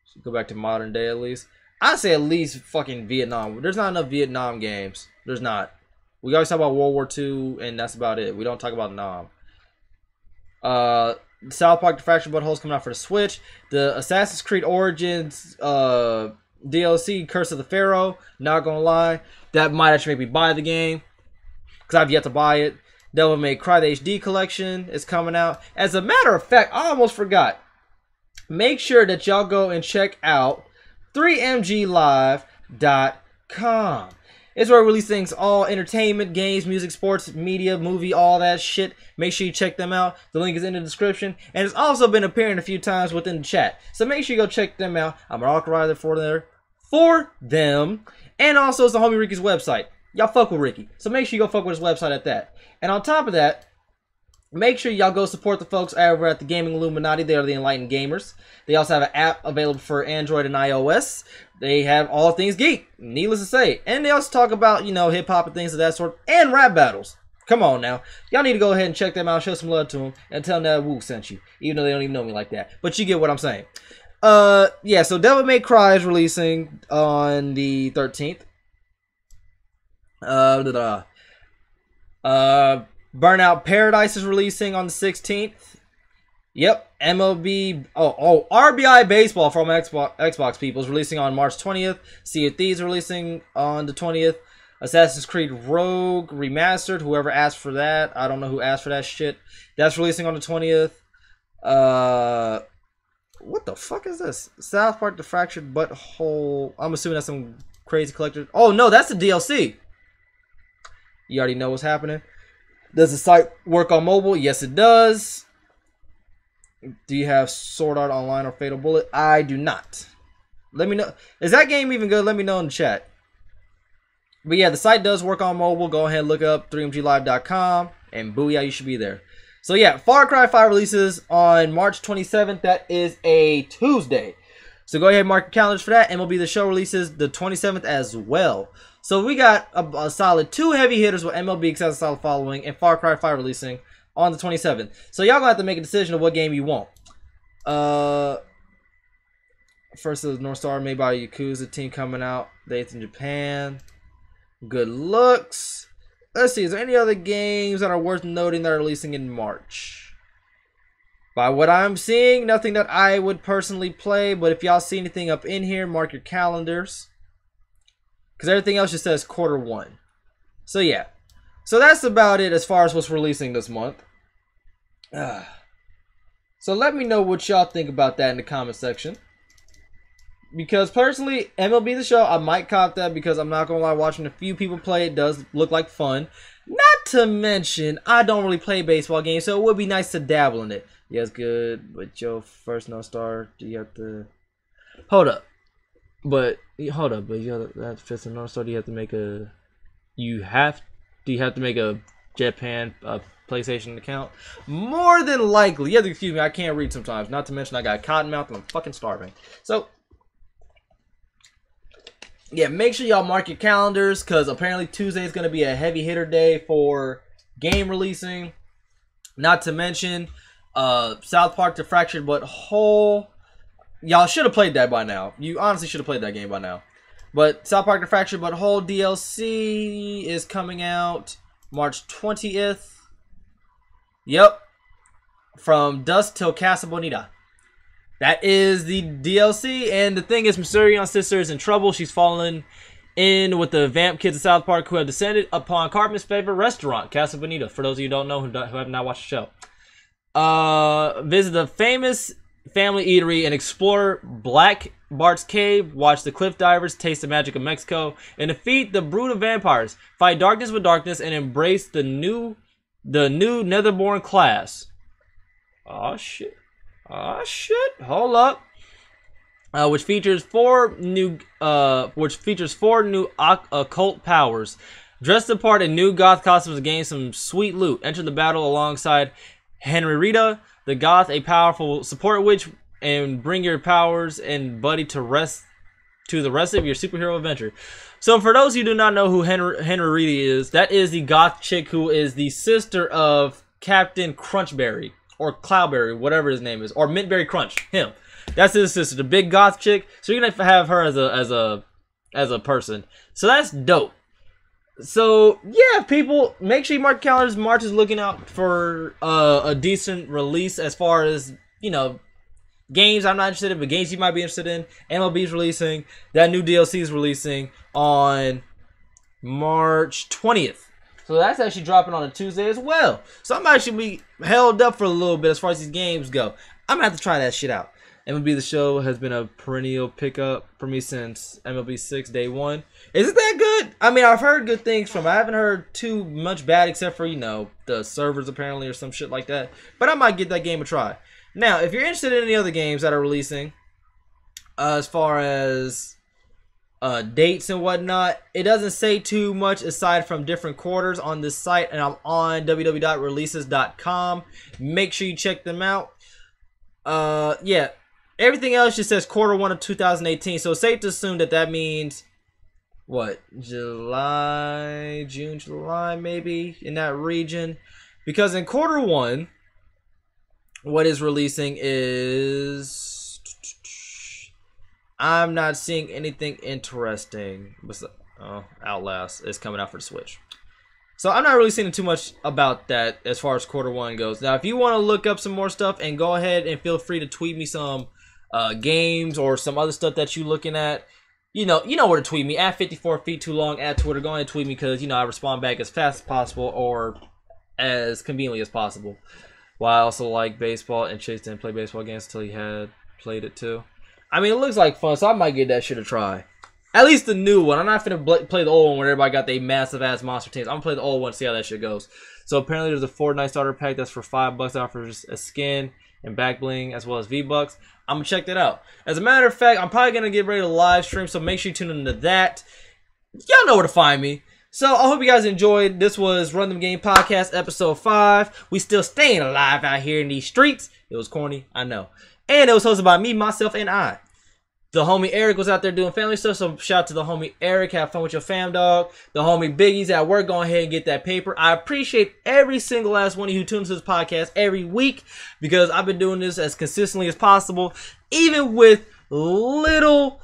So go back to modern day at least. I say at least fucking Vietnam. There's not enough Vietnam games. There's not. We always talk about World War II, and that's about it. We don't talk about Nam. South Park The Fractured But Hole's coming out for the Switch. The Assassin's Creed Origins DLC, Curse of the Pharaoh. Not gonna lie, that might actually make me buy the game because I've yet to buy it. Devil May Cry the HD collection is coming out. As a matter of fact, I almost forgot. Make sure that y'all go and check out 3mglive.com. It's where we release things, all entertainment, games, music, sports, media, movie, all that shit. Make sure you check them out. The link is in the description. And it's also been appearing a few times within the chat. So make sure you go check them out. I'm an authorizer for them. And also it's the homie Ricky's website. Y'all fuck with Ricky. So make sure you go fuck with his website at that. And on top of that, make sure y'all go support the folks over at the Gaming Illuminati. They are the Enlightened Gamers. They also have an app available for Android and iOS. They have all things geek, needless to say. And they also talk about, hip-hop and things of that sort. And rap battles. Come on now. Y'all need to go ahead and check them out. Show some love to them. And tell them that Woo sent you. Even though they don't even know me like that. But you get what I'm saying. Yeah, so Devil May Cry is releasing on the 13th. Da, da. Burnout Paradise is releasing on the 16th. Yep, MLB. RBI Baseball from Xbox people is releasing on March 20th. Sea of Thieves releasing on the 20th. Assassin's Creed Rogue Remastered. Whoever asked for that, I don't know who asked for that shit. That's releasing on the 20th. What the fuck is this? South Park: The Fractured Butthole. I'm assuming that's some crazy collector. Oh no, that's the DLC. You already know what's happening. Does the site work on mobile? Yes, it does. Do you have Sword Art Online or Fatal Bullet? I do not. Let me know. Is that game even good? Let me know in the chat. But yeah, the site does work on mobile. Go ahead and look up 3mglive.com and booyah, you should be there. So yeah, Far Cry 5 releases on March 27th. That is a Tuesday. So go ahead and mark your calendars for that. MLB The Show releases the 27th as well. So we got a solid 2 heavy hitters with MLB Access Solid following and Far Cry 5 releasing on the 27th. So y'all gonna have to make a decision of what game you want. First is North Star made by Yakuza team coming out. Dates in Japan. Good looks. Let's see, is there any other games that are worth noting that are releasing in March? By what I'm seeing, nothing that I would personally play, but if y'all see anything up in here, mark your calendars. Because everything else just says Q1. So yeah. So that's about it as far as what's releasing this month. So let me know what y'all think about that in the comment section. Because personally, MLB The Show, I might cop that because I'm not going to lie, watching a few people play, it does look like fun. Not to mention, I don't really play baseball games, so it would be nice to dabble in it. Yeah, it's good, but your first no star, do you have to... Hold up, but you have that fifth no star, do you have to make a... Do you have to make a Japan PlayStation account? More than likely. You have to excuse me, I can't read sometimes. Not to mention I got a cotton mouth and I'm fucking starving. So... yeah, make sure y'all mark your calendars because apparently Tuesday is going to be a heavy hitter day for game releasing. Not to mention South Park: The Fractured Butthole. Y'all should have played that by now. You honestly should have played that game by now. But South Park: The Fractured Butthole DLC is coming out March 20th. Yep. From Dusk Till Casa Bonita. That is the DLC, and the thing is, Mysterion's sister is in trouble. She's fallen in with the vamp kids of South Park who have descended upon Cartman's favorite restaurant, Casa Bonita, for those of you who don't know, who have not watched the show. Visit the famous family eatery and explore Black Bart's cave, watch the cliff divers, taste the magic of Mexico, and defeat the brood of vampires. Fight darkness with darkness and embrace the new Netherborn class. Oh shit. Oh shit! Hold up. Which features four new occult powers. Dress the part in new goth costumes to gain some sweet loot. Enter the battle alongside Henrietta, the goth, a powerful support witch, and bring your powers and buddy to the rest of your superhero adventure. So for those who do not know who Henrietta is, that is the goth chick who is the sister of Captain Crunchberry. Or Cloudberry, whatever his name is, or Mintberry Crunch, him. That's his sister, the big goth chick. So you're gonna have her as a person. So that's dope. So yeah, people, make sure you mark calendars. March is looking out for a decent release as far as, you know, games I'm not interested in, but games you might be interested in. MLB's releasing. That new DLC is releasing on March 20th. So that's actually dropping on a Tuesday as well. So I'm actually be held up for a little bit as far as these games go. I'm going to have to try that shit out. MLB The Show has been a perennial pickup for me since MLB 6 day one. Is it that good? I mean, I've heard good things from it. I haven't heard too much bad except for, you know, the servers apparently or some shit like that. But I might get that game a try. Now, if you're interested in any other games that are releasing, as far as... dates and whatnot, it doesn't say too much aside from different quarters on this site, and I'm on www.releases.com. Make sure you check them out. Yeah, everything else just says Q1 of 2018, so it's safe to assume that means what, July, June, July, maybe in that region, because in Q1 what is releasing is, I'm not seeing anything interesting. Outlast is coming out for the Switch. So I'm not really seeing too much about that as far as quarter 1 goes. Now, if you want to look up some more stuff, and go ahead and feel free to tweet me some games or some other stuff that you're looking at. You know where to tweet me, at 54 feet too long at Twitter. Go ahead and tweet me, because I respond back as fast as possible or as conveniently as possible. While I also like baseball, and Chase didn't play baseball games until he had played it too. I mean, it looks like fun, so I might give that shit a try. At least the new one. I'm not finna play the old one where everybody got their massive ass monster teams. I'm gonna play the old one, see how that shit goes. So apparently there's a Fortnite starter pack that's for $5 that offers a skin and back bling as well as V-Bucks. I'm gonna check that out. As a matter of fact, I'm probably gonna get ready to live stream, so make sure you tune into that. Y'all know where to find me. So I hope you guys enjoyed. This was Run Them Game Podcast episode 5. We still staying alive out here in these streets. It was corny, I know. And it was hosted by me, myself, and I. The homie Eric was out there doing family stuff, so shout out to the homie Eric. Have fun with your fam, dog. The homie Biggie's at work. Go ahead and get that paper. I appreciate every single last one of you who tunes to this podcast every week, because I've been doing this as consistently as possible. Even with little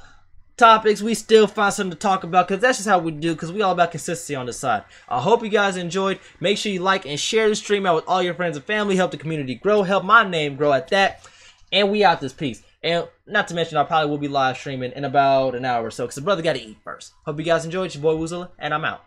topics, we still find something to talk about, because that's just how we do, because we all about consistency on this side. I hope you guys enjoyed. Make sure you like and share the stream out with all your friends and family. Help the community grow. Help my name grow at that. And we out this piece. And not to mention, I probably will be live streaming in about an hour or so, because the brother got to eat first. Hope you guys enjoyed. It's your boy Woozilla, and I'm out.